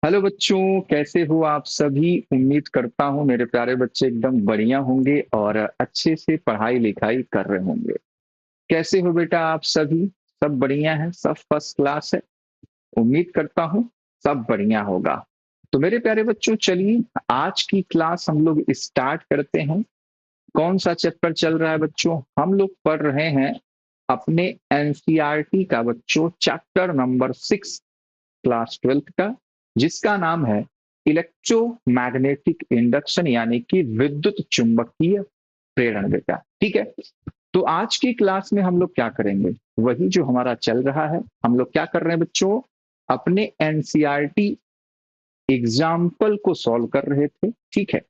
Hello बच्चों, कैसे हो आप सभी। उम्मीद करता हूँ मेरे प्यारे बच्चे एकदम बढ़िया होंगे और अच्छे से पढ़ाई लिखाई कर रहे होंगे। कैसे हो बेटा आप सभी? सब बढ़िया है, सब फर्स्ट क्लास है। उम्मीद करता हूँ सब बढ़िया होगा। तो मेरे प्यारे बच्चों, चलिए आज की क्लास हम लोग स्टार्ट करते हैं। कौन सा चैप्टर चल रहा है बच्चों? हम लोग पढ़ रहे हैं अपने एनसीईआरटी का बच्चों, चैप्टर नंबर 6, क्लास 12th का, जिसका नाम है इलेक्ट्रोमैग्नेटिक इंडक्शन, यानी कि विद्युत चुंबकीय प्रेरण बेटा। ठीक है। तो आज की क्लास में हम लोग क्या करेंगे? वही जो हमारा चल रहा है। हम लोग क्या कर रहे हैं बच्चों? अपने एनसीईआरटी एग्जाम्पल को सॉल्व कर रहे थे। ठीक है।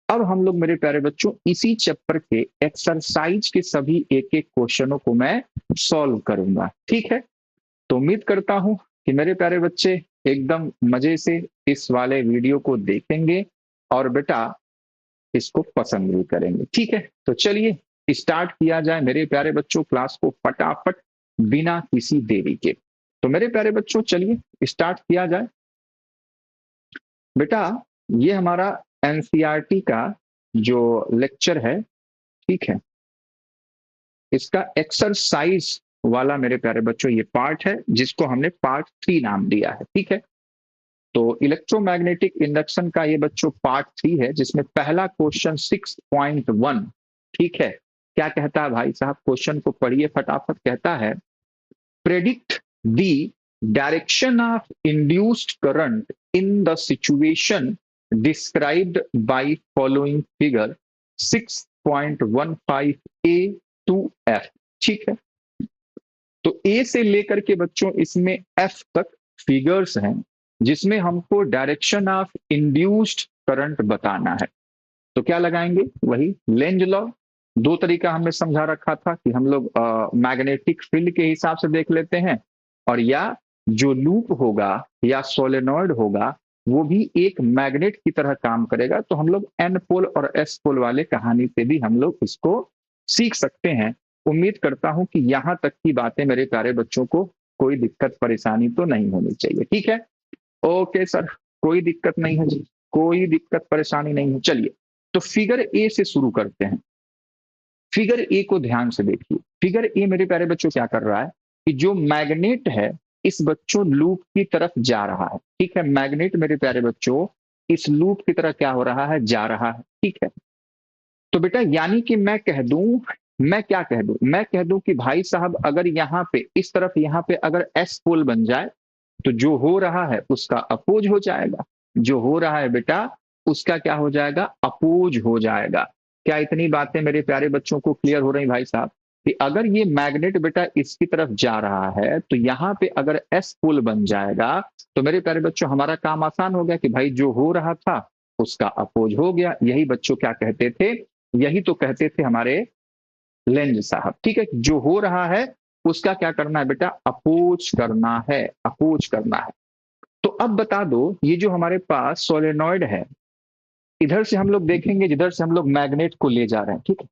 अब हम लोग मेरे प्यारे बच्चों इसी चैप्टर के एक्सरसाइज के सभी एक एक क्वेश्चनों को मैं सॉल्व करूंगा। ठीक है। तो उम्मीद करता हूं कि मेरे प्यारे बच्चे एकदम मजे से इस वाले वीडियो को देखेंगे और बेटा इसको पसंद भी करेंगे। ठीक है। तो चलिए स्टार्ट किया जाए मेरे प्यारे बच्चों क्लास को फटाफट, बिना किसी देरी के। तो मेरे प्यारे बच्चों चलिए स्टार्ट किया जाए। बेटा ये हमारा एनसीईआरटी का जो लेक्चर है, ठीक है, इसका एक्सरसाइज वाला मेरे प्यारे बच्चों ये पार्ट है, जिसको हमने पार्ट 3 नाम दिया है। ठीक है। तो इलेक्ट्रोमैग्नेटिक इंडक्शन का ये बच्चों पार्ट 3 है, जिसमें पहला क्वेश्चन 6.1, ठीक है, क्या कहता है भाई साहब? क्वेश्चन को पढ़िए फटाफट। कहता है predict the direction of induced current in the situation described by following figure 6.15 A to F. ठीक है। तो ए से लेकर के बच्चों इसमें एफ तक फिगर्स हैं, जिसमें हमको डायरेक्शन ऑफ इंड्यूस्ड करंट बताना है। तो क्या लगाएंगे? वही लेंज लॉ। दो तरीका हमने समझा रखा था कि हम लोग मैग्नेटिक फील्ड के हिसाब से देख लेते हैं, और या जो लूप होगा या सोलेनॉइड होगा वो भी एक मैग्नेट की तरह काम करेगा। तो हम लोग एन पोल और एस पोल वाले कहानी से भी हम लोग इसको सीख सकते हैं। उम्मीद करता हूं कि यहां तक की बातें मेरे प्यारे बच्चों को कोई दिक्कत परेशानी तो नहीं होनी चाहिए। ठीक है। ओके सर, कोई दिक्कत नहीं है जी, कोई दिक्कत परेशानी नहीं है। चलिए तो फिगर ए से शुरू करते हैं। फिगर ए को ध्यान से देखिए। फिगर ए मेरे प्यारे बच्चों क्या कर रहा है कि जो मैग्नेट है इस बच्चों लूप की तरफ जा रहा है। ठीक है। मैग्नेट मेरे प्यारे बच्चों इस लूप की तरह क्या हो रहा है? जा रहा है। ठीक है। तो बेटा यानी कि मैं कह दूं, मैं क्या कह दूं? मैं कह दूं कि भाई साहब अगर यहाँ पे इस तरफ यहाँ पे अगर एस पोल बन जाए तो जो हो रहा है उसका अपोज हो जाएगा। जो हो रहा है बेटा उसका क्या हो जाएगा? अपोज हो जाएगा। क्या इतनी बातें मेरे प्यारे बच्चों को क्लियर हो रही भाई साहब? कि अगर ये मैग्नेट बेटा इसकी तरफ जा रहा है तो यहाँ पे अगर एस पोल बन जाएगा तो मेरे प्यारे बच्चों हमारा काम आसान हो गया कि भाई जो हो रहा था उसका अपोज हो गया। यही बच्चों क्या कहते थे? यही तो कहते थे हमारे लेंज साहब। ठीक है। जो हो रहा है उसका क्या करना है बेटा? अपोज करना है, अपोज करना है। तो अब बता दो, ये जो हमारे पास सोलेनॉइड है, इधर से हम लोग देखेंगे जिधर से हम लोग मैग्नेट को ले जा रहे हैं। ठीक है।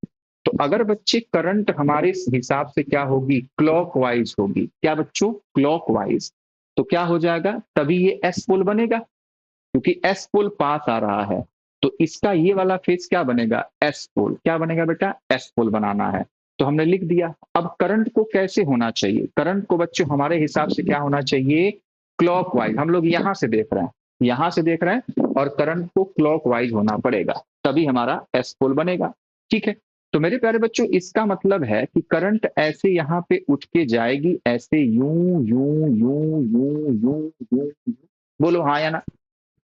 तो अगर बच्चे करंट हमारे हिसाब से क्या होगी? क्लॉकवाइज होगी। क्या बच्चों? क्लॉकवाइज। तो क्या हो जाएगा? तभी ये एस पोल बनेगा, क्योंकि एस पोल पास आ रहा है। तो इसका ये वाला फेस क्या बनेगा? S pole. क्या बनेगा बेटा? एस पोल बनाना है। तो हमने लिख दिया। अब करंट को कैसे होना चाहिए? करंट को बच्चों हमारे हिसाब से क्या होना चाहिए? क्लॉकवाइज। हम लोग यहां से देख रहे हैं, यहां से देख रहे हैं, और करंट को क्लॉकवाइज होना पड़ेगा, तभी हमारा एस पोल बनेगा। ठीक है। तो मेरे प्यारे बच्चों इसका मतलब है कि करंट ऐसे यहां पे उठ के जाएगी, ऐसे यूं यूं यूं यूं यूं यूं। बोलो हाँ या ना?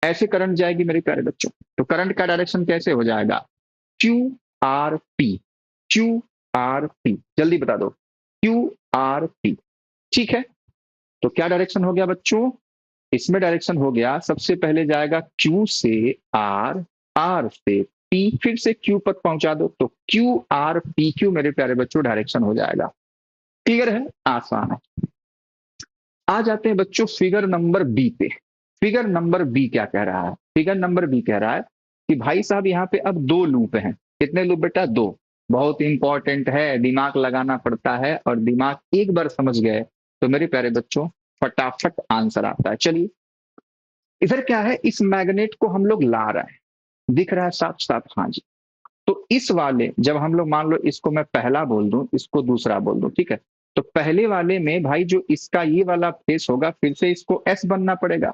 ऐसे करंट जाएगी मेरे प्यारे बच्चों। तो करंट का डायरेक्शन कैसे हो जाएगा? Q R P. Q R P, जल्दी बता दो। Q R P. ठीक है। तो क्या डायरेक्शन हो गया बच्चों? इसमें डायरेक्शन हो गया, सबसे पहले जाएगा क्यू से आर, आर से पी, फिर से क्यू तक पहुंचा दो तो क्यू आर पी क्यू मेरे प्यारे बच्चों डायरेक्शन हो जाएगा। क्लियर है? आसान है। आ जाते हैं बच्चों फिगर नंबर बी पे। फिगर नंबर बी क्या कह रहा है? फिगर नंबर बी कह रहा है कि भाई साहब यहाँ पे अब दो लूप हैं। कितने लूप बेटा? दो। बहुत इंपॉर्टेंट है, दिमाग लगाना पड़ता है, और दिमाग एक बार समझ गए तो मेरे प्यारे बच्चों फटाफट आंसर आता है। चलिए इधर क्या है, इस मैग्नेट को हम लोग ला रहे हैं, दिख रहा है साफ साफ, हाँ जी। तो इस वाले, जब हम लोग मान लो इसको मैं पहला बोल दूं, इसको दूसरा बोल दूं, ठीक है, तो पहले वाले में भाई जो इसका ये वाला फेस होगा, फिर से इसको एस बनना पड़ेगा।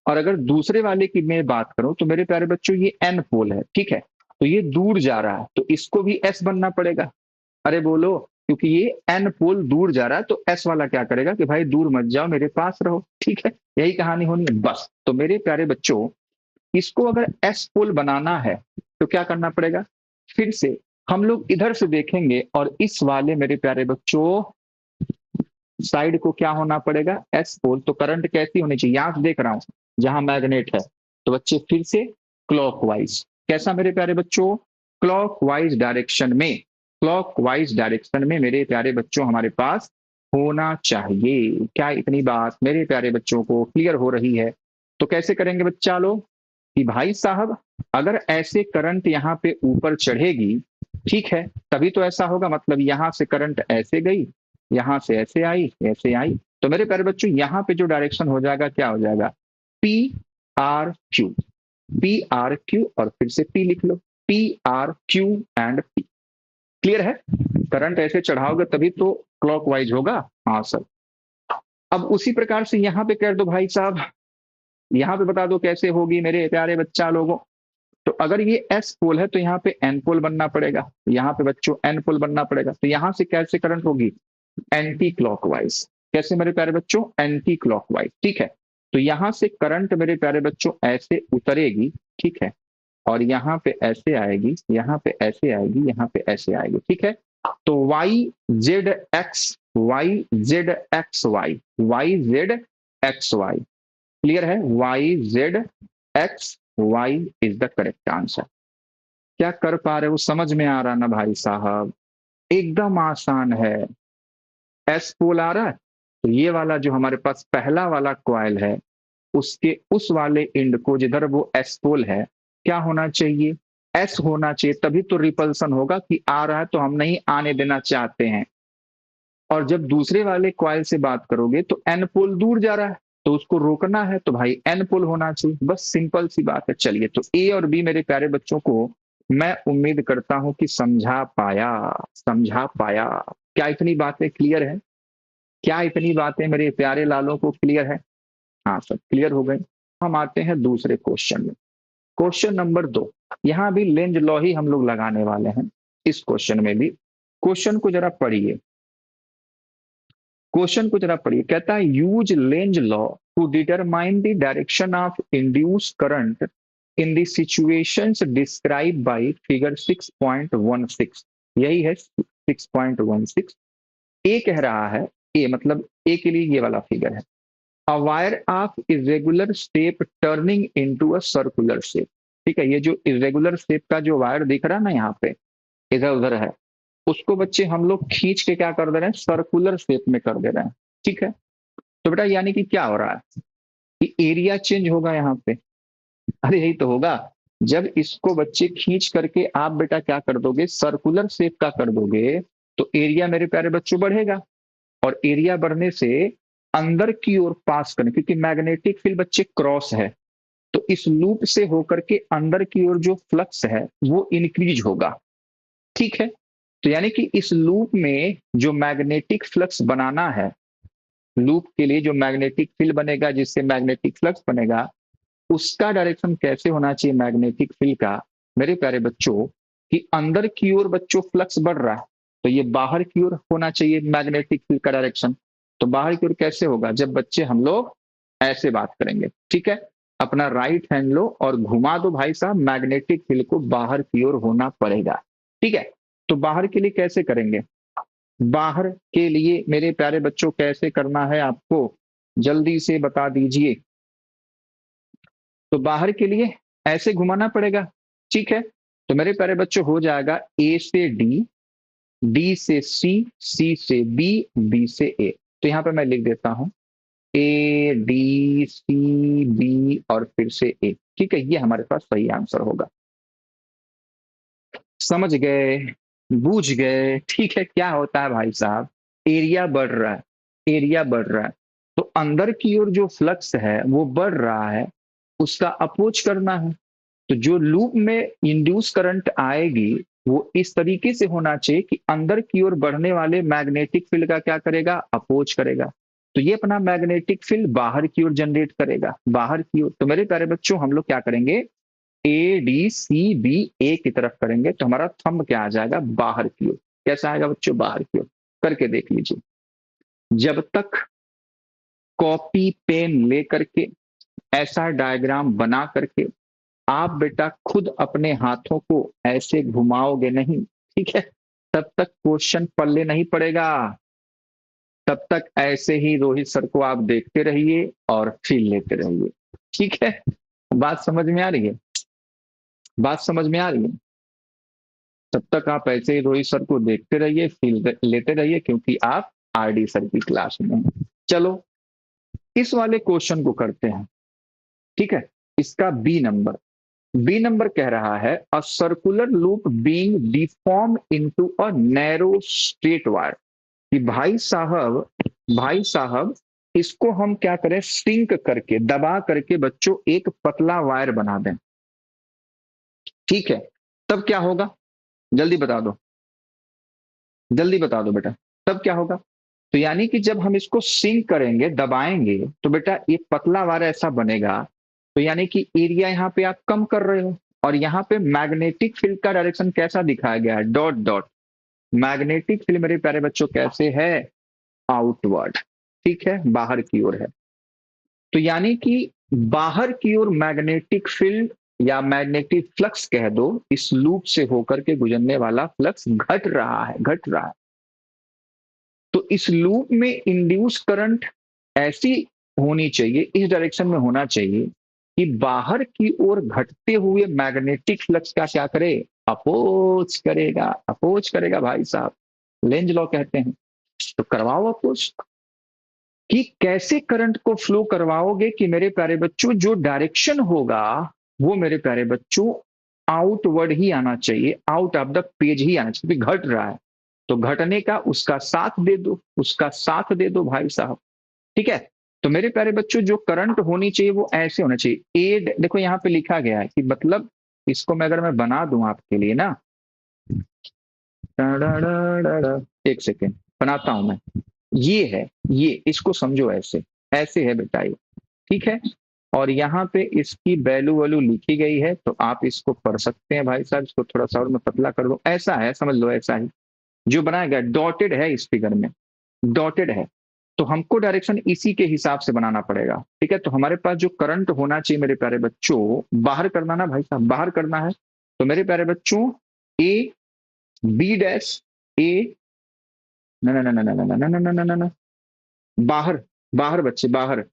और अगर दूसरे वाले की मैं बात करूं तो मेरे प्यारे बच्चों ये एन पोल है, ठीक है, तो ये दूर जा रहा है तो इसको भी एस बनना पड़ेगा। अरे बोलो, क्योंकि ये एन पोल दूर जा रहा है तो एस वाला क्या करेगा कि भाई दूर मत जाओ, मेरे पास रहो, ठीक है, यही कहानी होनी है बस। तो मेरे प्यारे बच्चों, इसको अगर एस पोल बनाना है तो क्या करना पड़ेगा, फिर से हम लोग इधर से देखेंगे और इस वाले मेरे प्यारे बच्चों साइड को क्या होना पड़ेगा, एस पोल। तो करंट कैसी होनी चाहिए, यहां से देख रहा हूं जहां मैग्नेट है, तो बच्चे फिर से क्लॉकवाइज, कैसा मेरे प्यारे बच्चों, क्लॉकवाइज डायरेक्शन में, क्लॉकवाइज डायरेक्शन में मेरे प्यारे बच्चों हमारे पास होना चाहिए। क्या इतनी बात मेरे प्यारे बच्चों को क्लियर हो रही है? तो कैसे करेंगे बच्चा लोग कि भाई साहब, अगर ऐसे करंट यहाँ पे ऊपर चढ़ेगी, ठीक है, तभी तो ऐसा होगा, मतलब यहां से करंट ऐसे गई, यहां से ऐसे आई, ऐसे आई, तो मेरे प्यारे बच्चों यहाँ पे जो डायरेक्शन हो जाएगा क्या हो जाएगा, P R Q, P R Q, और फिर से पी लिख लो, P R Q and P. Clear है? करंट ऐसे चढ़ाओगे तभी तो क्लॉकवाइज होगा। हाँ सर। अब उसी प्रकार से यहां पे कर दो भाई साहब, यहां पे बता दो कैसे होगी मेरे प्यारे बच्चा लोगों। तो अगर ये एस पोल है तो यहाँ पे एन पोल बनना पड़ेगा, यहाँ पे बच्चों एन पोल बनना पड़ेगा, तो यहां से कैसे करंट होगी, एंटी क्लॉकवाइज। कैसे मेरे प्यारे बच्चों, एंटी क्लॉकवाइज, ठीक है। तो यहां से करंट मेरे प्यारे बच्चों ऐसे उतरेगी, ठीक है, और यहाँ पे ऐसे आएगी, यहाँ पे ऐसे आएगी, यहाँ पे ऐसे आएगी, ठीक है। तो Y Z X, Y Z X Y, Y Z X Y, clear है, Y Z X Y is the correct answer. क्या कर पा रहे हो, समझ में आ रहा ना भाई साहब? एकदम आसान है। एस पोल आ रहा है तो ये वाला जो हमारे पास पहला वाला कॉइल है, उसके उस वाले एंड को जिधर वो एस पोल है, क्या होना चाहिए, एस होना चाहिए, तभी तो रिपल्सन होगा कि आ रहा है तो हम नहीं आने देना चाहते हैं। और जब दूसरे वाले कॉइल से बात करोगे तो एन पोल दूर जा रहा है तो उसको रोकना है तो भाई एन पोल होना चाहिए, बस सिंपल सी बात है। चलिए, तो ए और बी मेरे प्यारे बच्चों को मैं उम्मीद करता हूं कि समझा पाया, समझा पाया। क्या इतनी बातें क्लियर है? क्या इतनी बातें मेरे प्यारे लालों को क्लियर है? हाँ सब क्लियर हो गए। हम आते हैं दूसरे क्वेश्चन में, क्वेश्चन नंबर 2। यहां भी लेंज लॉ ही हम लोग लगाने वाले हैं इस क्वेश्चन में भी। क्वेश्चन को जरा पढ़िए, क्वेश्चन को जरा पढ़िए। कहता है use Lenz's law to determine the direction of induce current in the situations describe by figure 6.16। यही है 6.16। ए कह रहा है, ए मतलब ए के लिए ये वाला फिगर है, a wire of irregular shape turning into a circular shape. ठीक है, ये जो इरेगुलर शेप का जो वायर दिख रहा है ना यहाँ पे, इधर उधर है, उसको बच्चे हम लोग खींच के क्या कर दे रहे हैं, सर्कुलर शेप में कर दे रहे हैं। ठीक है, तो बेटा यानी कि क्या हो रहा है कि एरिया चेंज होगा यहाँ पे। अरे यही तो होगा, जब इसको बच्चे खींच करके आप बेटा क्या कर दोगे, सर्कुलर शेप का कर दोगे, तो एरिया मेरे प्यारे बच्चों बढ़ेगा। और एरिया बढ़ने से अंदर की ओर पास करने, क्योंकि मैग्नेटिक फील्ड बच्चे क्रॉस है, तो इस लूप से होकर के अंदर की ओर जो फ्लक्स है वो इंक्रीज होगा। ठीक है, तो यानी कि इस लूप में जो मैग्नेटिक फ्लक्स बनाना है, लूप के लिए जो मैग्नेटिक फील्ड बनेगा जिससे मैग्नेटिक फ्लक्स बनेगा, उसका डायरेक्शन कैसे होना चाहिए मैग्नेटिक फील्ड का मेरे प्यारे बच्चों, कि अंदर की ओर बच्चों फ्लक्स बढ़ रहा है तो ये बाहर की ओर होना चाहिए मैग्नेटिक फील्ड का डायरेक्शन। तो बाहर की ओर कैसे होगा, जब बच्चे हम लोग ऐसे बात करेंगे। ठीक है, अपना राइट हैंड लो और घुमा दो भाई साहब, मैग्नेटिक फील्ड को बाहर की ओर होना पड़ेगा। ठीक है, तो बाहर के लिए कैसे करेंगे, बाहर के लिए मेरे प्यारे बच्चों कैसे करना है आपको जल्दी से बता दीजिए। तो बाहर के लिए ऐसे घुमाना पड़ेगा। ठीक है, तो मेरे प्यारे बच्चों हो जाएगा ए से डी, डी से सी, सी से बी, बी से ए। तो यहां पे मैं लिख देता हूं ए डी सी बी और फिर से ए। ठीक है, ये हमारे पास सही आंसर होगा। समझ गए, बूझ गए? ठीक है, क्या होता है भाई साहब, एरिया बढ़ रहा है, एरिया बढ़ रहा है, तो अंदर की ओर जो फ्लक्स है वो बढ़ रहा है, उसका अपोज करना है। तो जो लूप में इंड्यूस करंट आएगी वो इस तरीके से होना चाहिए कि अंदर की ओर बढ़ने वाले मैग्नेटिक फील्ड का क्या करेगा, अपोज करेगा। तो ये अपना मैग्नेटिक फील्ड बाहर की ओर जनरेट करेगा, बाहर की ओर। तो मेरे प्यारे बच्चों हम लोग क्या करेंगे, ए डी सी बी ए की तरफ करेंगे, तो हमारा थंब क्या आ जाएगा, बाहर की ओर। कैसा आएगा बच्चों, बाहर की ओर। करके देख लीजिए। जब तक कॉपी पेन लेकर के ऐसा डायग्राम बना करके आप बेटा खुद अपने हाथों को ऐसे घुमाओगे नहीं, ठीक है, तब तक क्वेश्चन पल्ले नहीं पड़ेगा। तब तक ऐसे ही रोहित सर को आप देखते रहिए और फील लेते रहिए, ठीक है। बात समझ में आ रही है, बात समझ में आ रही है। तब तक आप ऐसे ही रोहित सर को देखते रहिए, फील लेते रहिए, क्योंकि आप आरडी सर की क्लास में हैं। चलो इस वाले क्वेश्चन को करते हैं, ठीक है। इसका बी नंबर कह रहा है a circular loop being deform into a narrow straight wire. कि भाई साहब इसको हम क्या करें, सिंक करके दबा करके बच्चों एक पतला वायर बना दें, ठीक है। तब क्या होगा, जल्दी बता दो, जल्दी बता दो बेटा, तब क्या होगा। तो यानी कि जब हम इसको सिंक करेंगे, दबाएंगे, तो बेटा एक पतला वायर ऐसा बनेगा। तो यानी कि एरिया यहाँ पे आप कम कर रहे हो, और यहाँ पे मैग्नेटिक फील्ड का डायरेक्शन कैसा दिखाया गया है, डॉट डॉट। मैग्नेटिक फील्ड मेरे प्यारे बच्चों कैसे है, आउटवर्ड, ठीक है, बाहर की ओर है। तो यानी कि बाहर की ओर मैग्नेटिक फील्ड या मैग्नेटिक फ्लक्स कह दो, इस लूप से होकर के गुजरने वाला फ्लक्स घट रहा है, घट रहा है। तो इस लूप में इंड्यूस करंट ऐसी होनी चाहिए, इस डायरेक्शन में होना चाहिए कि बाहर की ओर घटते हुए मैग्नेटिक फ्लक्स का क्या करे, अपोज करेगा, अपोज करेगा भाई साहब, लेंज लॉ कहते हैं। तो करवाओ अपोज। कि कैसे करंट को फ्लो करवाओगे कि मेरे प्यारे बच्चों जो डायरेक्शन होगा वो मेरे प्यारे बच्चों आउटवर्ड ही आना चाहिए, आउट ऑफ द पेज ही आना चाहिए, घट रहा है। तो घटने का उसका साथ दे दो, उसका साथ दे दो भाई साहब, ठीक है। तो मेरे प्यारे बच्चों जो करंट होनी चाहिए वो ऐसे होना चाहिए। ए देखो यहाँ पे लिखा गया है कि मतलब इसको मैं अगर मैं बना दूं आपके लिए ना, एक सेकेंड बनाता हूं मैं। ये है, ये इसको समझो ऐसे, ऐसे है बेटा ये, ठीक है। और यहाँ पे इसकी वैल्यू वैल्यू लिखी गई है, तो आप इसको पढ़ सकते हैं भाई साहब। इसको थोड़ा सा और मैं पतला कर दूं, ऐसा है, समझ लो ऐसा ही जो बनाया गया, डॉटेड है इस फिगर में, डॉटेड है। तो हमको डायरेक्शन इसी के हिसाब से बनाना पड़ेगा, ठीक है। तो हमारे पास जो करंट होना चाहिए मेरे प्यारे बच्चों, बाहर करना ना भाई साहब, बाहर करना है। तो मेरे प्यारे बच्चों ए बी डैश ए, ना ना ना ना ना ना ना ना ना ना ना, बाहर, बाहर बच्चे बाहर,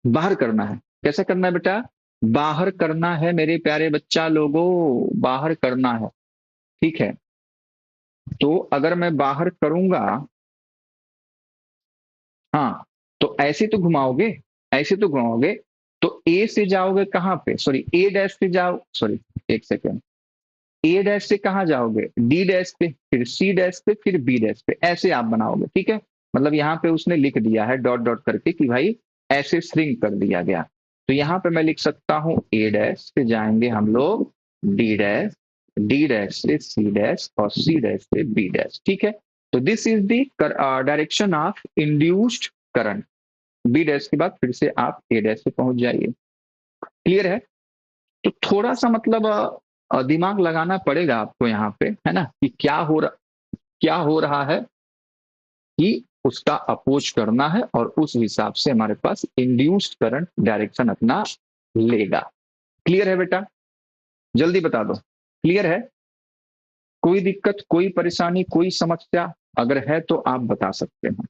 बाहर करना है। कैसे करना है बेटा, बाहर करना है मेरे प्यारे बच्चा लोगों, बाहर करना है, ठीक है। तो अगर मैं बाहर करूंगा, हाँ, तो ऐसे तो घुमाओगे, ऐसे तो घुमाओगे। तो ए से जाओगे कहां पे, सॉरी ए डैश से जाओ, सॉरी एक सेकेंड, ए डैश से कहां जाओगे, डी डैश पे, फिर सी डैश पे, फिर बी डैश पे, ऐसे आप बनाओगे, ठीक है। मतलब यहाँ पे उसने लिख दिया है डॉट डॉट करके कि भाई ऐसे श्रिंक कर दिया गया। तो यहाँ पे मैं लिख सकता हूं ए डैश से जाएंगे हम लोग डी डैश, डी डैश से सी डैश, और सी डैश से बी डैश, ठीक है। तो this is the direction of induced current. B dash के बाद फिर से आप ए डैश से पहुंच जाइए, क्लियर है। तो थोड़ा सा मतलब दिमाग लगाना पड़ेगा आपको यहाँ पे, है ना, कि क्या हो रहा है, कि उसका अपोज करना है, और उस हिसाब से हमारे पास इंड्यूस्ड करंट डायरेक्शन अपना लेगा। क्लियर है बेटा, जल्दी बता दो, क्लियर है। कोई दिक्कत, कोई परेशानी, कोई समस्या अगर है तो आप बता सकते हैं।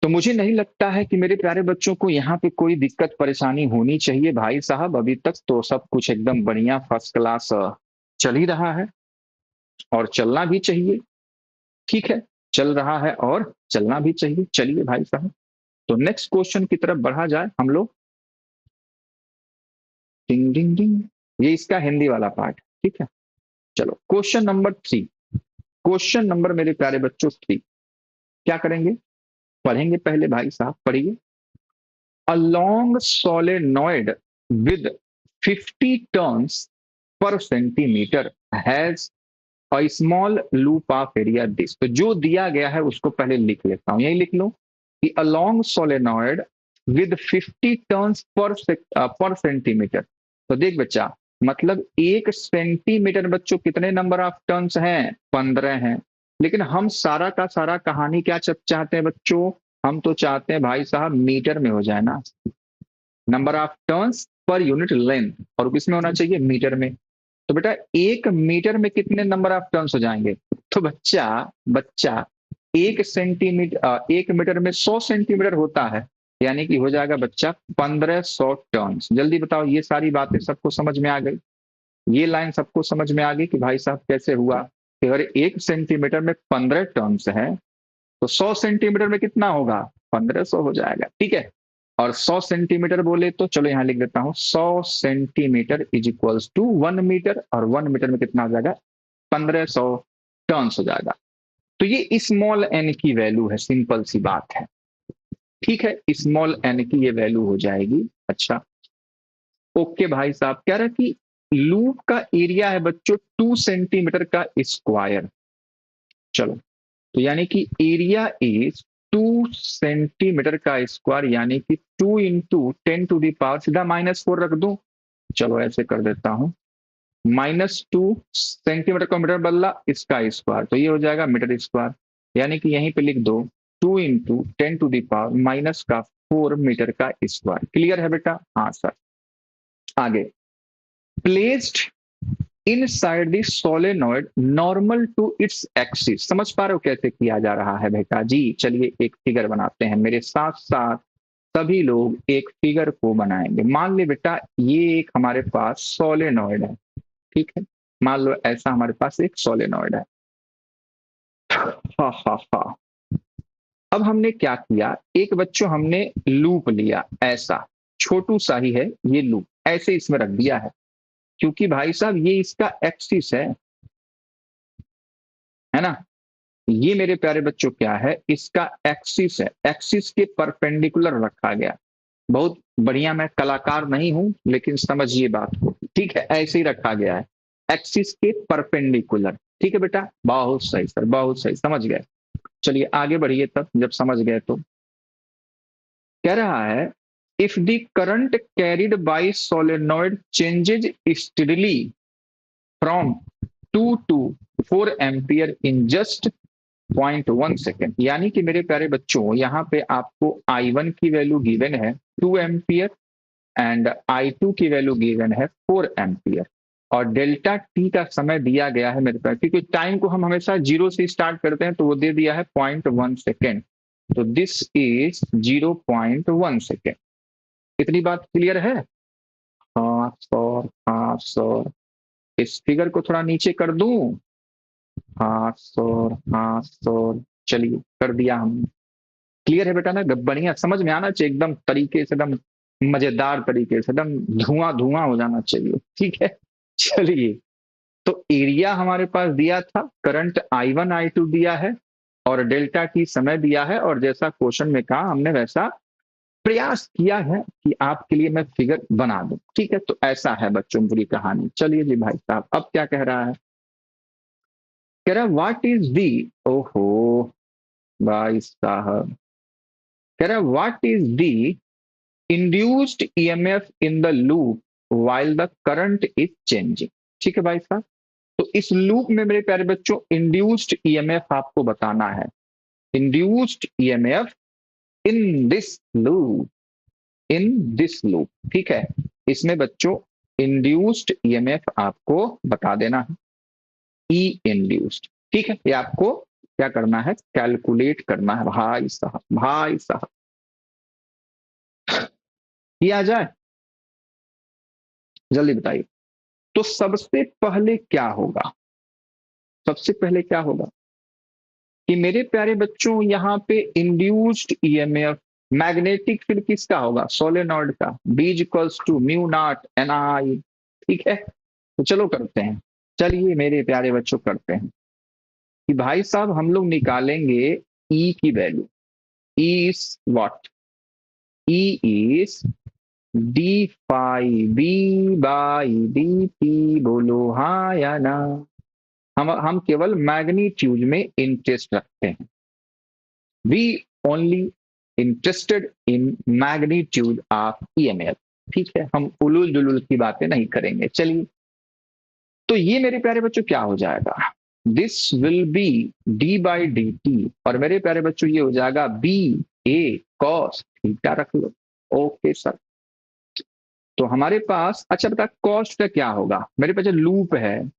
तो मुझे नहीं लगता है कि मेरे प्यारे बच्चों को यहाँ पे कोई दिक्कत परेशानी होनी चाहिए भाई साहब। अभी तक तो सब कुछ एकदम बढ़िया फर्स्ट क्लास चल ही रहा है, और चलना भी चाहिए, ठीक है। चल रहा है और चलना भी चाहिए। चलिए भाई साहब, तो नेक्स्ट क्वेश्चन की तरफ बढ़ा जाए हम लोग। डिंग डिंग डिंग, ये इसका हिंदी वाला पार्ट, ठीक है। चलो क्वेश्चन नंबर 3, क्वेश्चन नंबर मेरे प्यारे बच्चों 3, क्या करेंगे, पढ़ेंगे पहले भाई साहब, पढ़िए। A long solenoid with 50 turns per centimeter has a small loop of area this। तो जो दिया गया है उसको पहले लिख लेता हूं, यही लिख लो कि a long solenoid with 50 turns per centimetre. तो देख बच्चा, मतलब 1 सेंटीमीटर में बच्चों कितने नंबर ऑफ टर्न्स हैं? 15 हैं। लेकिन हम सारा का सारा कहानी क्या चाहते हैं बच्चों? हम तो चाहते हैं भाई साहब मीटर में हो जाए ना, number of turns per unit length, और किसमें होना चाहिए? मीटर में। तो बेटा 1 मीटर में कितने नंबर ऑफ टर्न्स हो जाएंगे? तो बच्चा बच्चा 1 सेंटीमीटर 1 मीटर में 100 सेंटीमीटर होता है, यानी कि हो जाएगा बच्चा 1500 टर्न्स। जल्दी बताओ, ये सारी बातें सबको समझ में आ गई? ये लाइन सबको समझ में आ गई कि भाई साहब कैसे हुआ कि अगर 1 सेंटीमीटर में 15 टर्न्स है तो 100 सेंटीमीटर में कितना होगा? 1500 हो जाएगा। ठीक है, और 100 सेंटीमीटर बोले तो चलो यहां लिख देता हूं, 100 centimetre is equals to 1 metre, और 1 मीटर में कितना हो जाएगा? 1500 टर्न्स हो जाएगा। तो ये स्मॉल एन की वैल्यू है, सिंपल सी बात है। ठीक है, स्मॉल एन की ये वैल्यू हो जाएगी। अच्छा, ओके भाई साहब, कह रहा कि लूप का एरिया है बच्चों 2 सेंटीमीटर का स्क्वायर। चलो, तो यानी कि एरिया इज 2 सेंटीमीटर का स्क्वायर, यानी कि 2 × 10⁻⁴, सीधा -4 रख दूं? चलो ऐसे कर देता हूं, -2 सेंटीमीटर का मीटर बदला, इसका स्क्वायर, तो ये हो जाएगा मीटर स्क्वायर। यानी कि यहीं पे लिख दो 2 × 10⁻⁴ मीटर का स्क्वायर। क्लियर है बेटा? हाँ सर। आगे, placed inside the solenoid normal to its axis. समझ पा रहे हो कैसे किया जा रहा है बेटा जी? चलिए एक फिगर बनाते हैं, मेरे साथ साथ सभी लोग एक फिगर को बनाएंगे। मान ले बेटा ये एक हमारे पास सोलेनॉइड है, ठीक है, मान लो ऐसा हमारे पास एक सोलेनॉइड है। हा हा हा। अब हमने क्या किया, एक बच्चों हमने लूप लिया, ऐसा छोटू सा ही है ये लूप, ऐसे इसमें रख दिया है, क्योंकि भाई साहब ये इसका एक्सिस है ना। ये मेरे प्यारे बच्चों क्या है? इसका एक्सिस है, एक्सिस के परपेंडिकुलर रखा गया। बहुत बढ़िया, मैं कलाकार नहीं हूं लेकिन समझिए बात को, ठीक है, ऐसे ही रखा गया है, एक्सिस के परपेंडिकुलर। ठीक है बेटा, बहुत सही सर, बहुत सही, समझ गए। चलिए आगे बढ़िए, तब जब समझ गए तो कह रहा है, if the current carried by solenoid changes steadily from 2 to 4 ampere in just 0.1 second. यानी कि मेरे प्यारे बच्चों यहाँ पे आपको I1 की वैल्यू गिवन है 2 एम्पियर एंड I2 की वैल्यू गिवन है 4 एम्पियर, और डेल्टा टी का समय दिया गया है मेरे पास, क्योंकि टाइम को हम हमेशा 0 से स्टार्ट करते हैं, तो वो दे दिया है 0.1 सेकेंड। तो दिस इज 0.1 सेकेंड। इतनी बात क्लियर है? हाँ सर, हाँ सर। इस फिगर को थोड़ा नीचे कर दूं? हाँ सर, हाँ सर। चलिए कर दिया हमने। क्लियर है बेटा ना? बढ़िया समझ में आना चाहिए, एकदम तरीके से, एकदम मजेदार तरीके से, एकदम धुआं धुआं हो जाना चाहिए। ठीक है, चलिए। तो एरिया हमारे पास दिया था, करंट I1 I2 दिया है, और डेल्टा टी समय दिया है, और जैसा क्वेश्चन में कहा हमने वैसा प्रयास किया है कि आपके लिए मैं फिगर बना दूं। ठीक है, तो ऐसा है बच्चों पूरी कहानी। चलिए जी भाई साहब, अब क्या कह रहा है? कह रहा है व्हाट इज दी, ओहो भाई साहब, कह रहा है what is the induced EMF in the loop while the current is changing. ठीक है भाई साहब, तो इस लूप में मेरे प्यारे बच्चों इंड्यूस्ड ईएमएफ आपको बताना है। Induced EMF in this loop, in this loop, ठीक है, इसमें बच्चों इंड्यूस्ड ईएमएफ आपको बता देना है, ई इंड्यूस्ड। ठीक है, ये आपको क्या करना है? कैलकुलेट करना है भाई साहब, भाई साहब। ये आ जाए, जल्दी बताइए। तो सबसे पहले क्या होगा? सबसे पहले क्या होगा कि मेरे प्यारे बच्चों यहाँ पे इंड्यूस्ड ईएमएफ, मैग्नेटिक फील्ड किसका होगा? सोलेनॉइड का। B equals to mu not N I. ठीक है, तो चलो करते हैं। चलिए मेरे प्यारे बच्चों करते हैं कि भाई साहब हम लोग निकालेंगे ई की value. E is what? E is D phi B by D T, बोलो हाँ या ना। हम केवल मैग्नीट्यूड में इंटरेस्ट रखते हैं। We only interested in magnitude of EMF. ठीक है, हम उलूल जुलूल की बातें नहीं करेंगे। चलिए, तो ये मेरे प्यारे बच्चों क्या हो जाएगा, this will be D by D T, और मेरे प्यारे बच्चों ये हो जाएगा बी ए कॉस थीटा, रख लो। Okay sir. तो हमारे पास, अच्छा बता कॉस्ट का क्या होगा, मेरे पास जो लूप है,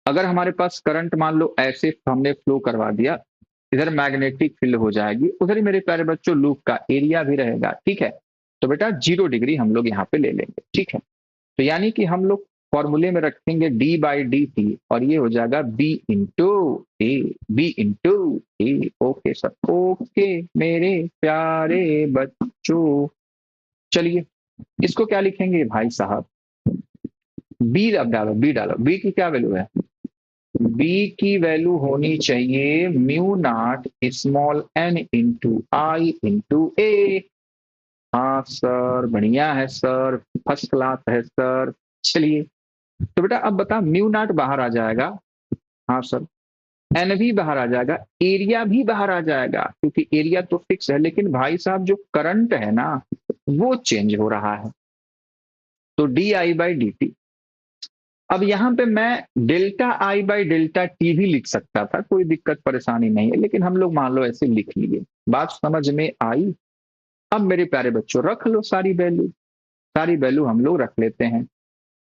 अगर हमारे पास करंट मान लो ऐसे हमने फ्लो करवा दिया, इधर मैग्नेटिक फील्ड हो जाएगी, उधर ही मेरे प्यारे बच्चों लूप का एरिया भी रहेगा। ठीक है, तो बेटा 0 डिग्री हम लोग यहाँ पे ले लेंगे। ठीक है, तो यानी कि हम लोग फॉर्मूले में रखेंगे डी बाई डी टी, और ये हो जाएगा बी इंटू ए, बी इंटू ए। ओके सर, ओके मेरे प्यारे बच्चों। चलिए, इसको क्या लिखेंगे भाई साहब, बी अब डालो, बी डालो, बी की क्या वैल्यू है, बी की वैल्यू होनी चाहिए mu not small N into I into A. हाँ सर, बढ़िया है सर, फर्स्ट क्लास है सर। चलिए, तो बेटा अब बता, म्यू नॉट बाहर आ जाएगा, हाँ सर, एन भी बाहर आ जाएगा, एरिया भी बाहर आ जाएगा, क्योंकि एरिया तो फिक्स है, लेकिन भाई साहब जो करंट है ना वो चेंज हो रहा है, तो D I by D T. अब यहां पे मैं delta I by delta T भी लिख सकता था, कोई दिक्कत परेशानी नहीं है, लेकिन हम लोग मान लो ऐसे लिख लिए, बात समझ में आई। अब मेरे प्यारे बच्चों रख लो सारी वैल्यू, सारी वैल्यू हम लोग रख लेते हैं।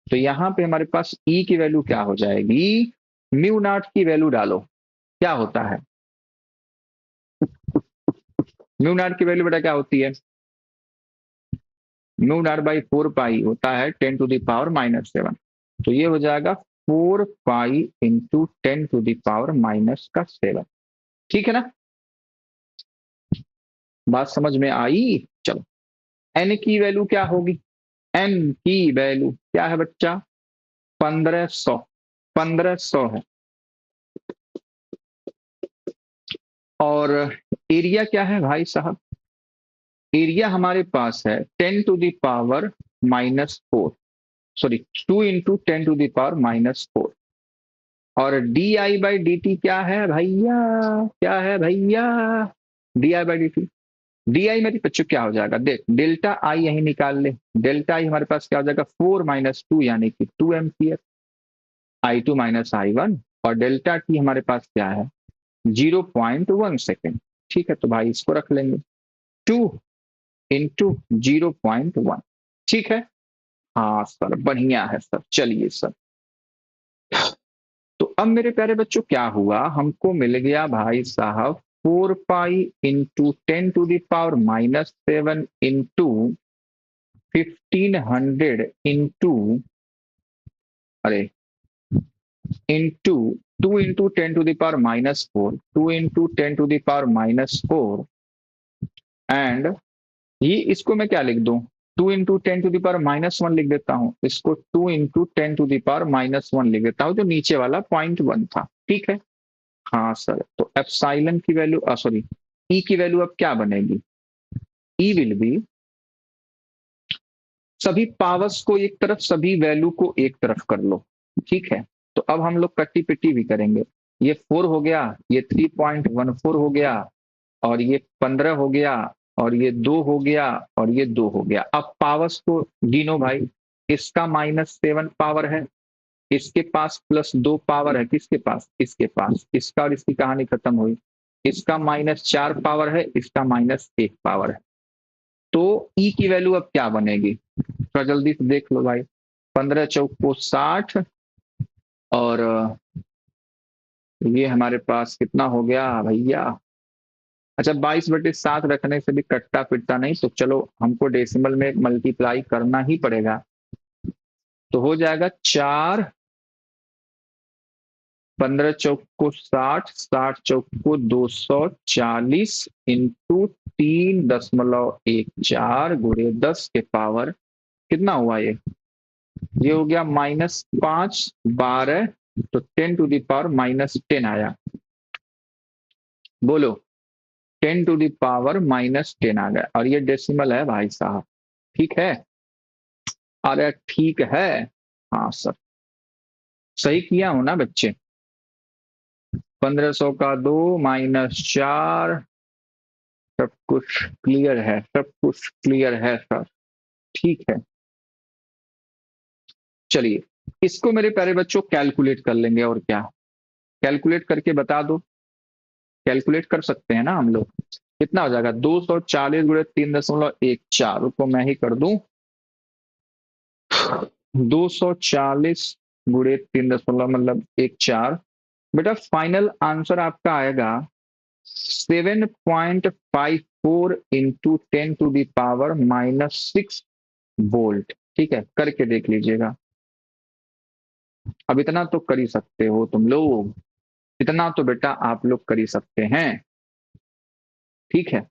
तो यहाँ पे हमारे पास ई की वैल्यू क्या हो जाएगी, म्यू नॉट की वैल्यू डालो, क्या होता है, म्यू नॉट की वैल्यू बेटा क्या होती है, म्यू नॉट बाई 4 पाई होता है 10⁻⁻⁷। तो ये हो जाएगा 4 पाई इंटू 10⁻⁻⁷। ठीक है ना, बात समझ में आई। चलो, एन की वैल्यू क्या होगी, एन की वैल्यू क्या है बच्चा, 1500, 1500 है। और एरिया क्या है भाई साहब, एरिया हमारे पास है 10⁻⁻⁴, सॉरी 2 इंटू 10⁻⁻⁴। और D I by D T क्या है भैया, क्या है भैया, D I by D T, D I मेरे बच्चों क्या हो जाएगा, देख डेल्टा आई यही निकाल ले, डेल्टा आई हमारे पास क्या हो जाएगा 4 - 2 यानी कि 2 एम्पियर, I2 - I1, और डेल्टा टी हमारे पास क्या है 0.1 सेकेंड। ठीक है, तो भाई इसको रख लेंगे 2 इंटू 0.1। ठीक है, हाँ सर, बढ़िया है सर। चलिए सर, तो अब मेरे प्यारे बच्चों क्या हुआ, हमको मिल गया भाई साहब 4 पाई इंटू 10⁻⁻⁷ इंटू 1500 इंटू, अरे इंटू 2 इंटू 10⁻⁻⁴, 2 इंटू 10⁻⁻⁴, एंड ये इसको मैं क्या लिख दूं, 2 इंटू 10⁻⁻⁻1 लिख देता हूं, इसको 2 इंटू 10⁻⁻⁻1 लिख देता हूं, जो नीचे वाला 0.1 था। ठीक है, हाँ सर, तो एप्सिलॉन की वैल्यू, सॉरी ई की वैल्यू अब क्या बनेगी, ई विल बी, सभी पावर्स को एक तरफ, सभी वैल्यू को एक तरफ कर लो। ठीक है, तो अब हम लोग कट्टी पिट्टी भी करेंगे, ये 4 हो गया, ये 3.14 हो गया, और ये 15 हो गया, और ये 2 हो गया, और ये 2 हो गया। अब पावर्स को गिनो भाई, इसका -7 पावर है, इसके पास +2 पावर है, किसके पास, इसके पास, इसका और इसकी कहानी खत्म हुई। इसका -4 पावर है, इसका -1 पावर है। तो ई की वैल्यू अब क्या बनेगी, थोड़ा जल्दी से देख लो भाई, 15 चौक को 60, और ये हमारे पास कितना हो गया भैया, अच्छा 22/7 रखने से भी कट्टा पिटता नहीं, तो चलो हमको डेसिमल में मल्टीप्लाई करना ही पड़ेगा, तो हो जाएगा 4, 15 चौक को 60, 60 चौक को 240 इंटू 3.14 गुणे 10 के पावर, कितना हुआ ये हो गया -5, 12, तो 10⁻⁻10 आया। बोलो 10⁻⁻10 आ गया, और ये डेसिमल है भाई साहब, ठीक है? अरे ठीक है, हाँ सर, सही किया हूं ना बच्चे? 1500 का 2 -4, सब कुछ क्लियर है, सब कुछ क्लियर है सर, ठीक है। चलिए इसको मेरे प्यारे बच्चों कैलकुलेट कर लेंगे, और क्या कैलकुलेट करके बता दो, कैलकुलेट कर सकते हैं ना हम लोग? कितना हो जाएगा? 240 गुणे 3.14, को मैं ही कर दूं, 240 गुणे 3 मतलब 14। बेटा फाइनल आंसर आपका आएगा 7.54 इंटू 10⁻⁻6 वोल्ट, ठीक है? करके देख लीजिएगा। अब इतना तो कर ही सकते हो तुम लोग, इतना तो बेटा आप लोग कर ही सकते हैं, ठीक है?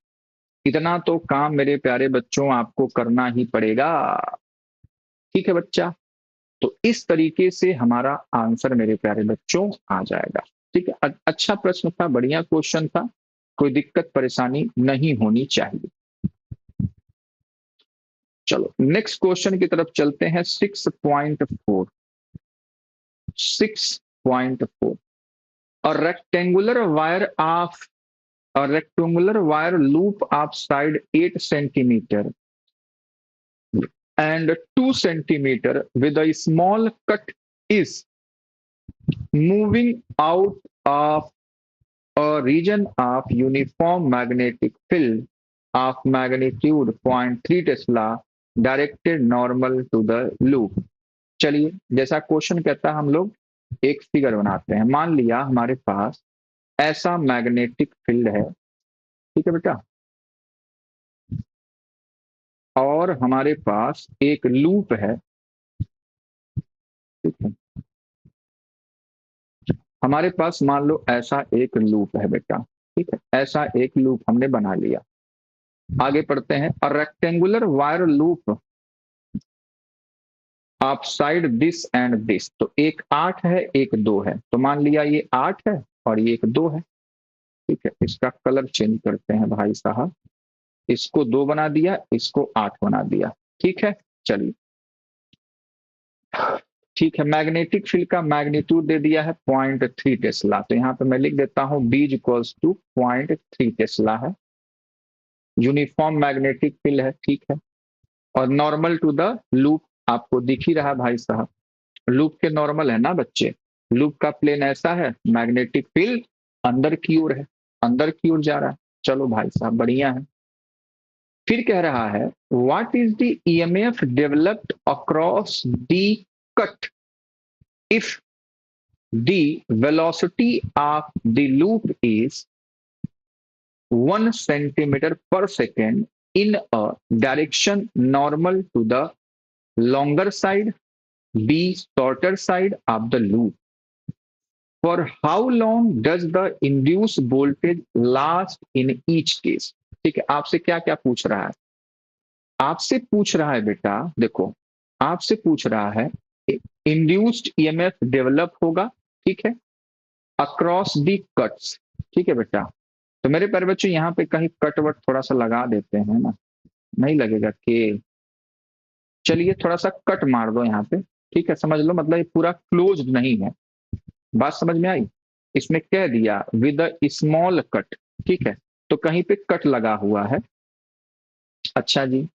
इतना तो काम मेरे प्यारे बच्चों आपको करना ही पड़ेगा, ठीक है बच्चा? तो इस तरीके से हमारा आंसर मेरे प्यारे बच्चों आ जाएगा, ठीक है? अच्छा प्रश्न था, बढ़िया क्वेश्चन था, कोई दिक्कत परेशानी नहीं होनी चाहिए। चलो नेक्स्ट क्वेश्चन की तरफ चलते हैं। 6.4, 6.4, a rectangular wire of a rectangular wire loop of side 8 centimeter and 2 centimeter with a small cut is moving out of a region of uniform magnetic field of magnitude 0.3 Tesla directed normal to the loop। चलिए जैसा question कहता है हम लोग एक figure बनाते हैं। मान लिया हमारे पास ऐसा मैग्नेटिक फील्ड है, ठीक है बेटा, और हमारे पास एक लूप है, ठीक है? हमारे पास मान लो ऐसा एक लूप है बेटा, ठीक है? ऐसा एक लूप हमने बना लिया। आगे पढ़ते हैं। और रेक्टेंगुलर वायर लूप आप साइड दिस एंड दिस, तो एक 8 है एक 2 है, तो मान लिया ये 8 है और ये एक 2 है, ठीक है? इसका कलर चेंज करते हैं भाई साहब, इसको 2 बना दिया, इसको 8 बना दिया, ठीक है? चलिए ठीक है, मैग्नेटिक फील्ड का मैग्नीट्यूड दे दिया है 0.3 टेस्ला, तो यहाँ पे मैं लिख देता हूँ B इक्वल्स टू 0.3 टेस्ला है। यूनिफॉर्म मैग्नेटिक फील्ड है, ठीक है? और नॉर्मल टू द लूप आपको दिख ही रहा है भाई साहब, लूप के नॉर्मल है ना बच्चे, लूप का प्लेन ऐसा है, मैग्नेटिक फील्ड अंदर की ओर है, अंदर की ओर जा रहा है। चलो भाई साहब बढ़िया है। फिर कह रहा है what is the EMF developed across the cut if the velocity of the loop is 1 centimeter per second in a direction normal to the longer side, B shorter side of the loop. For how long does the induced voltage last in each case? ठीक है, आपसे क्या क्या पूछ रहा है? आपसे पूछ रहा है बेटा, देखो आपसे पूछ रहा है इंड्यूस्ड ईएमएफ डेवलप होगा, ठीक है, अक्रॉस दी कट्स, ठीक है बेटा? तो मेरे प्यारे बच्चों यहाँ पे कहीं कट वट थोड़ा सा लगा देते हैं ना, नहीं लगेगा कि, चलिए थोड़ा सा कट मार दो यहाँ पे, ठीक है? समझ लो, मतलब ये पूरा क्लोज नहीं है, बात समझ में आई? इसमें कह दिया विद अ स्मॉल कट, ठीक है? तो कहीं पे कट लगा हुआ है। अच्छा जी,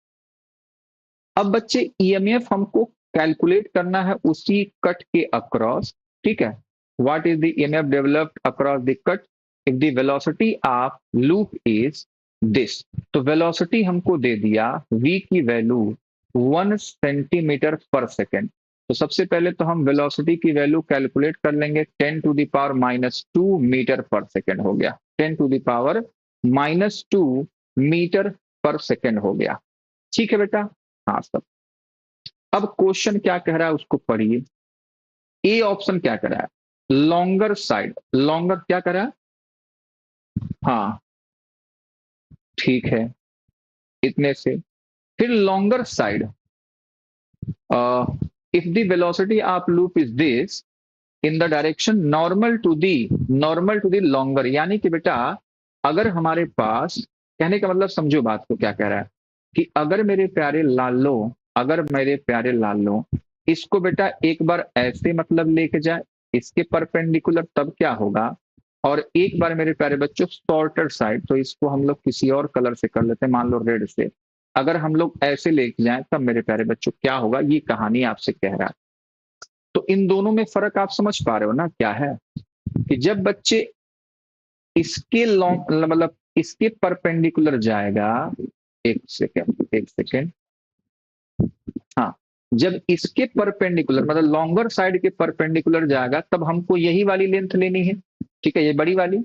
अब बच्चे ईएमएफ हमको कैलकुलेट करना है उसी कट के अक्रॉस, ठीक है? What is the EMF developed across the cut if the velocity of loop is this. तो वेलोसिटी हमको दे दिया v की वैल्यू 1 सेंटीमीटर पर सेकेंड। तो सबसे पहले तो हम वेलोसिटी की वैल्यू कैलकुलेट कर लेंगे, 10⁻⁻2 मीटर पर सेकेंड हो गया, 10⁻⁻2 मीटर पर सेकेंड हो गया, ठीक है बेटा? हाँ सब। अब क्वेश्चन क्या कह रहा है उसको पढ़िए। ए ऑप्शन क्या कह रहा है? लॉन्गर साइड, लॉन्गर क्या कह रहा है? हाँ ठीक है, इतने से। फिर longer side, if the velocity of loop is this in the direction normal to the longer, यानी कि बेटा अगर हमारे पास, कहने का मतलब समझो बात को क्या कह रहा है, कि अगर मेरे प्यारे लालो, अगर मेरे प्यारे लालो इसको बेटा एक बार ऐसे मतलब लेके जाए इसके परपेंडिकुलर, तब क्या होगा, और एक बार मेरे प्यारे बच्चों शॉर्टर साइड, तो इसको हम लोग किसी और कलर से कर लेते हैं, मान लो रेड से, अगर हम लोग ऐसे लेके जाएं तब मेरे प्यारे बच्चों क्या होगा, ये कहानी आपसे कह रहा है। तो इन दोनों में फर्क आप समझ पा रहे हो ना क्या है, कि जब बच्चे इसके लॉन्ग मतलब इसके परपेंडिकुलर जाएगा, एक सेकेंड एक सेकेंड, हाँ, जब इसके परपेंडिकुलर मतलब लॉन्गर साइड के परपेंडिकुलर जाएगा तब हमको यही वाली लेंथ लेनी है, ठीक है, ये बड़ी वाली,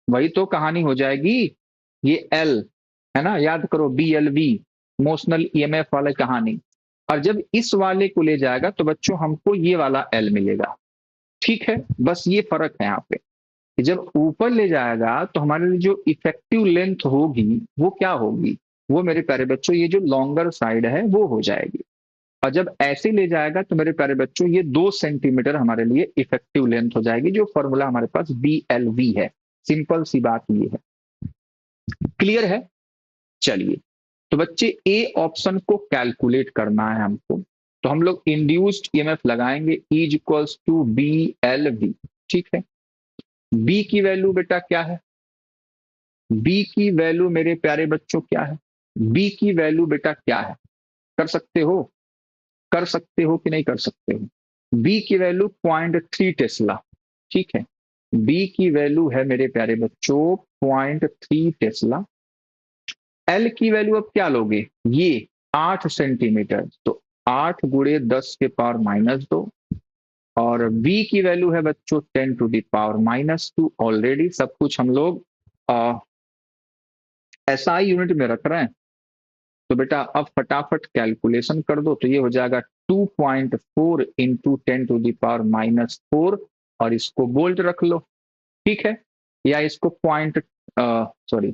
वही तो कहानी हो जाएगी, ये एल है ना, याद करो BLV, मोशनल EMF वाला कहानी। और जब इस वाले को ले जाएगा तो बच्चों हमको ये वाला एल मिलेगा, ठीक है, बस ये फर्क है यहाँ पे, कि जब ऊपर ले जाएगा तो हमारे लिए जो इफेक्टिव लेंथ होगी वो क्या होगी, वो मेरे प्यारे बच्चों ये जो लॉन्गर साइड है वो हो जाएगी। और जब ऐसे ले जाएगा तो मेरे प्यारे बच्चों ये 2 सेंटीमीटर हमारे लिए इफेक्टिव लेंथ हो जाएगी, जो फॉर्मूला हमारे पास BLV है। सिंपल सी बात ये है, क्लियर है। चलिए, तो बच्चे ए ऑप्शन को कैलकुलेट करना है हमको, तो हम लोग इंड्यूस्ड ईएमएफ लगाएंगे इज इक्वल्स टू BLV, ठीक है। बी की वैल्यू बेटा क्या है, बी की वैल्यू मेरे प्यारे बच्चों क्या है, बी की वैल्यू बेटा क्या है, कर सकते हो, कर सकते हो कि नहीं कर सकते हो, बी की वैल्यू 0.3 टेस्ला, ठीक है, बी की वैल्यू है मेरे प्यारे बच्चों 0.3 टेस्ला। एल की वैल्यू अब क्या लोगे, ये 8 सेंटीमीटर, तो 8 × 10⁻², और बी की वैल्यू है बच्चों 10⁻², ऑलरेडी सब कुछ हम लोग SI यूनिट में रख रहे हैं। तो बेटा अब फटाफट कैलकुलेशन कर दो, तो ये हो जाएगा 2.4 इंटू 10⁻⁻4, और इसको बोल्ट रख लो, ठीक है, या इसको पॉइंट सॉरी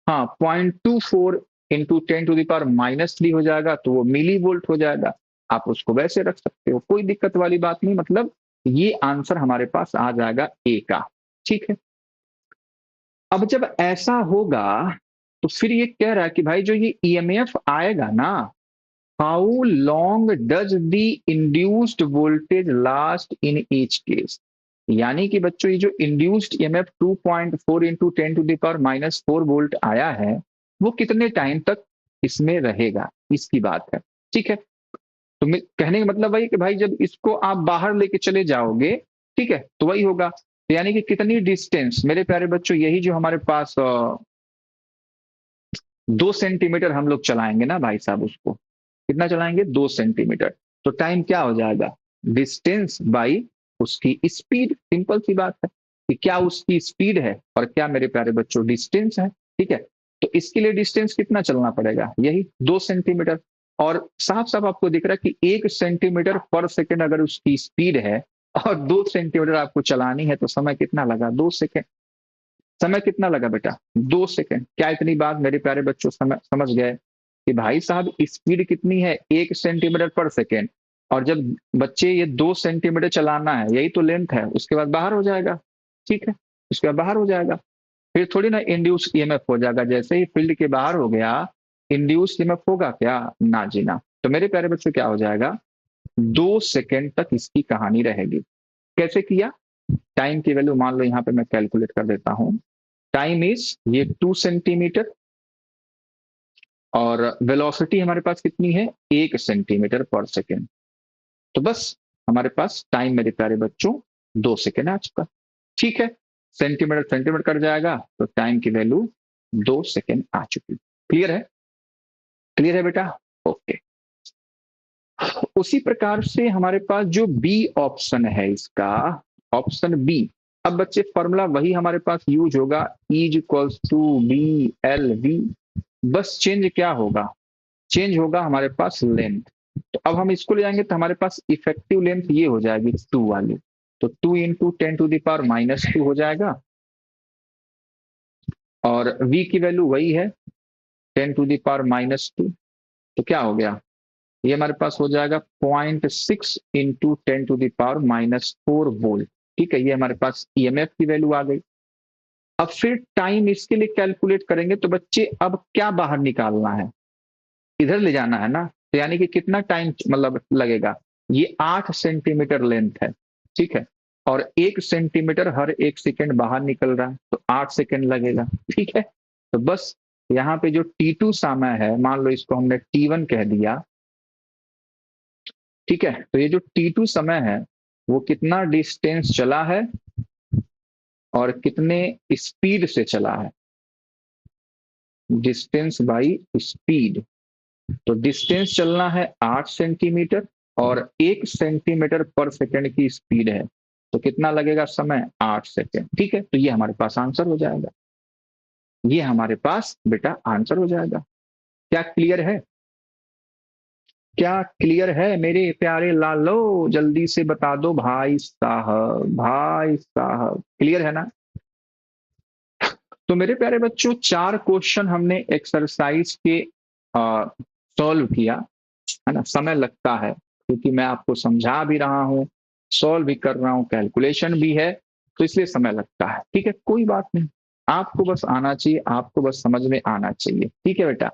हाँ 0.24 इंटू 10⁻³ हो जाएगा, तो वो मिली वोल्ट हो जाएगा। आप उसको वैसे रख सकते हो, कोई दिक्कत वाली बात नहीं, मतलब ये आंसर हमारे पास आ जाएगा ए का, ठीक है। अब जब ऐसा होगा तो फिर ये कह रहा है कि भाई जो ये EMF आएगा ना, how long does the induced voltage last in each case, यानी कि बच्चों ये जो इंड्यूस्ड EMF 2.4 इंटू 10⁻⁻4 वोल्ट आया है वो कितने टाइम तक इसमें रहेगा, इसकी बात है, ठीक है। तो कहने का मतलब वही कि भाई जब इसको आप बाहर लेके चले जाओगे, ठीक है, तो वही होगा, तो यानी कि कितनी डिस्टेंस मेरे प्यारे बच्चों, यही जो हमारे पास 2 सेंटीमीटर हम लोग चलाएंगे ना भाई साहब, उसको कितना चलाएंगे, 2 सेंटीमीटर, तो टाइम क्या हो जाएगा, डिस्टेंस बाई उसकी स्पीड, सिंपल सी बात है, कि क्या उसकी स्पीड है और क्या मेरे प्यारे बच्चों डिस्टेंस है, ठीक है। तो इसके लिए डिस्टेंस कितना चलना पड़ेगा, यही 2 सेंटीमीटर, और साफ साफ आपको दिख रहा है कि 1 सेंटीमीटर पर सेकेंड अगर उसकी स्पीड है और 2 सेंटीमीटर आपको चलानी है, तो समय कितना लगा, 2 सेकेंड, समय कितना लगा बेटा, 2 सेकेंड। क्या इतनी बात मेरे प्यारे बच्चों समझ गए कि भाई साहब स्पीड कितनी है, 1 सेंटीमीटर पर सेकेंड, और जब बच्चे ये 2 सेंटीमीटर चलाना है, यही तो लेंथ है, उसके बाद बाहर हो जाएगा, ठीक है, उसके बाद बाहर हो जाएगा, फिर थोड़ी ना इंड्यूस EMF हो जाएगा, जैसे ही फील्ड के बाहर हो गया इंड्यूस EMF होगा क्या, ना जी ना। तो मेरे प्यारे बच्चों क्या हो जाएगा, 2 सेकेंड तक इसकी कहानी रहेगी। कैसे किया, टाइम की वैल्यू मान लो यहाँ पे मैं कैलकुलेट कर देता हूं, टाइम इज ये 2 सेंटीमीटर, और वेलोसिटी हमारे पास कितनी है, 1 सेंटीमीटर पर सेकेंड, तो बस हमारे पास टाइम मेरे प्यारे बच्चों 2 सेकेंड आ चुका, ठीक है, सेंटीमीटर सेंटीमीटर कर जाएगा तो टाइम की वैल्यू 2 सेकेंड आ चुकी, क्लियर है, क्लियर है बेटा, ओके। उसी प्रकार से हमारे पास जो बी ऑप्शन है इसका, ऑप्शन बी, अब बच्चे फॉर्मूला वही हमारे पास यूज होगा, इज इक्वल्स टू BLV, बस चेंज क्या होगा, चेंज होगा हमारे पास लेंथ। तो अब हम इसको ले जाएंगे तो हमारे पास इफेक्टिव लेंथ ये हो जाएगी 2 वाली, तो 2 इंटू 10⁻⁻² हो जाएगा, और v की वैल्यू वही है 10⁻⁻², तो क्या हो गया, ये हमारे पास हो जाएगा 0.6 इंटू 10⁻⁻4 वोल्ट, ठीक है, ये हमारे पास EMF की वैल्यू आ गई। अब फिर टाइम इसके लिए कैलकुलेट करेंगे तो बच्चे अब क्या बाहर निकालना है, इधर ले जाना है ना, तो यानी कि कितना टाइम मतलब लगेगा, ये 8 सेंटीमीटर लेंथ है, ठीक है, और 1 सेंटीमीटर हर 1 सेकेंड बाहर निकल रहा है, तो 8 सेकेंड लगेगा, ठीक है। तो बस यहाँ पे जो T2 समय है, मान लो इसको हमने T1 कह दिया, ठीक है, तो ये जो T2 समय है वो कितना डिस्टेंस चला है और कितने स्पीड से चला है, डिस्टेंस बाई स्पीड। तो डिस्टेंस चलना है 8 सेंटीमीटर और 1 सेंटीमीटर पर सेकंड की स्पीड है, तो कितना लगेगा समय, 8 सेकंड, ठीक है। तो ये हमारे पास आंसर हो जाएगा, ये हमारे पास बेटा आंसर हो जाएगा। क्या क्लियर है, क्या क्लियर है मेरे प्यारे लालो, जल्दी से बता दो भाई साहब, भाई साहब क्लियर है ना। तो मेरे प्यारे बच्चों 4 क्वेश्चन हमने एक्सरसाइज के सॉल्व किया, है ना। समय लगता है क्योंकि मैं आपको समझा भी रहा हूं, सॉल्व भी कर रहा हूं, कैलकुलेशन भी है, तो इसलिए समय लगता है, ठीक है, कोई बात नहीं, आपको बस आना चाहिए, आपको बस समझ में आना चाहिए, ठीक है बेटा।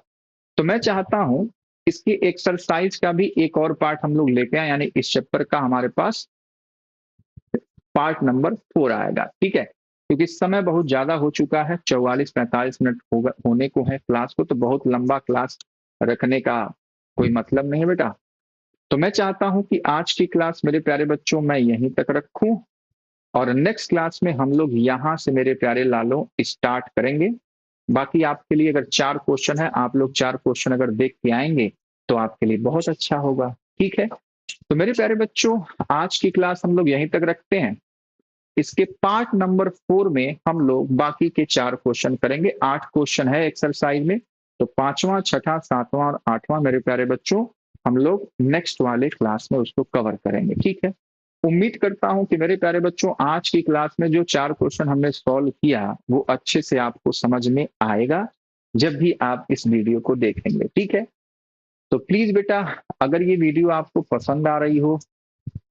तो मैं चाहता हूं इसके एक्सरसाइज का भी एक और पार्ट हम लोग लेके आए, यानी इस चैप्टर का हमारे पास पार्ट नंबर 4 आएगा, ठीक है, क्योंकि समय बहुत ज्यादा हो चुका है, 44-45 मिनट होने को है क्लास को, तो बहुत लंबा क्लास रखने का कोई मतलब नहीं है बेटा। तो मैं चाहता हूं कि आज की क्लास मेरे प्यारे बच्चों मैं यहीं तक रखूं, और नेक्स्ट क्लास में हम लोग यहां से मेरे प्यारे लालों स्टार्ट करेंगे। बाकी आपके लिए अगर 4 क्वेश्चन है, आप लोग 4 क्वेश्चन अगर देख के आएंगे तो आपके लिए बहुत अच्छा होगा, ठीक है। तो मेरे प्यारे बच्चों आज की क्लास हम लोग यहीं तक रखते हैं, इसके पार्ट नंबर 4 में हम लोग बाकी के 4 क्वेश्चन करेंगे। 8 क्वेश्चन है एक्सरसाइज में, तो 5वां, 6ठा, 7वां और 8वां मेरे प्यारे बच्चों हम लोग नेक्स्ट वाले क्लास में उसको कवर करेंगे, ठीक है। उम्मीद करता हूं कि मेरे प्यारे बच्चों आज की क्लास में जो 4 क्वेश्चन हमने सॉल्व किया वो अच्छे से आपको समझ में आएगा जब भी आप इस वीडियो को देखेंगे, ठीक है। तो प्लीज बेटा अगर ये वीडियो आपको पसंद आ रही हो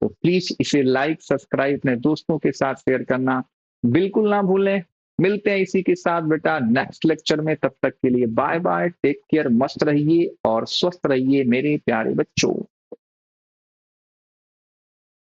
तो प्लीज इसे लाइक, सब्सक्राइब, अपने दोस्तों के साथ शेयर करना बिल्कुल ना भूलें। मिलते हैं इसी के साथ बेटा नेक्स्ट लेक्चर में, तब तक के लिए बाय बाय, टेक केयर, मस्त रहिए और स्वस्थ रहिए मेरे प्यारे बच्चों।